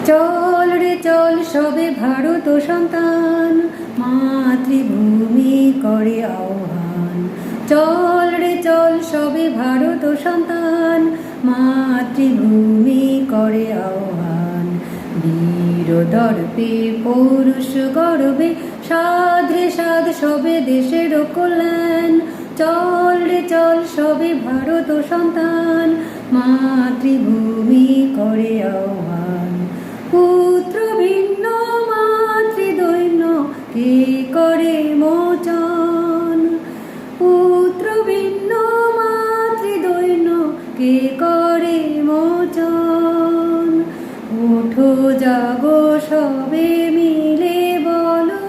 চল রে চল সবে ভারত সন্তান, মাতৃভূমি করে আহ্বান। চল রে চল সবে ভারত সন্তান, মাতৃভূমি করে আহ্বান। বীর দর্পে পৌরুষ গর্বে, সাধে সাধ সবে দেশের কল্যাণ। চল রে চল সবে ভারত সন্তান, মাতৃভূমি করে আহ্বান। পুত্র ভিন্ন মাতৃদৈন্য কে করে মোচন, পুত্র ভিন্ন মাতৃদৈন্য কে করে মোচন। ওঠো জাগো সবে মিলে বলো,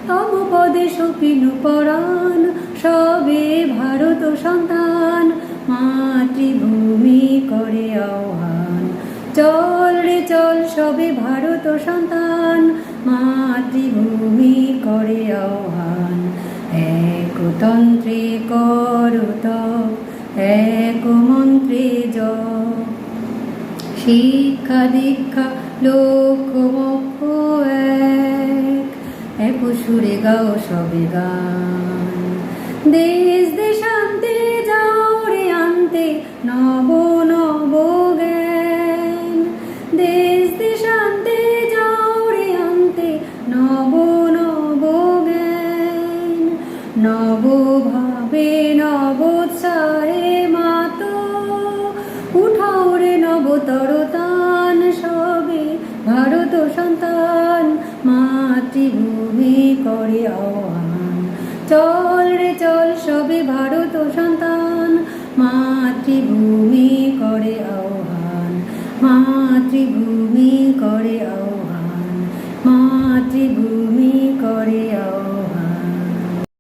তব পদে সপিনু পরাণ। সবে ভারত সন্তান, মাতৃভূমি করে আহ্বান। চল রে চল সবে ভারত সন্তান, মাতৃভূমি করে আহ্বান। একতন্ত্রে কর তপ, এক মন্ত্রে জপ। শিক্ষা দীক্ষা লক্ষ্য মোক্ষ এক সুরে গাও সবে গান। দেশ দেশান্তে যাও রে আনতে নব নব জ্ঞান। দেশ দেশান্তে যাও রে আনতে নব নব জ্ঞান। নব ভাবে নবোৎসাহে মাতো, উঠাও রে নবতর তান। সবে ভারত সন্তান, মাতৃভূমি করে আহ্বান। চল রে চল সবে ভারত সন্তান, মাতৃভূমি করে আহ্বান। মাতৃভূমি করে আহ্বান, মাতৃভূমি।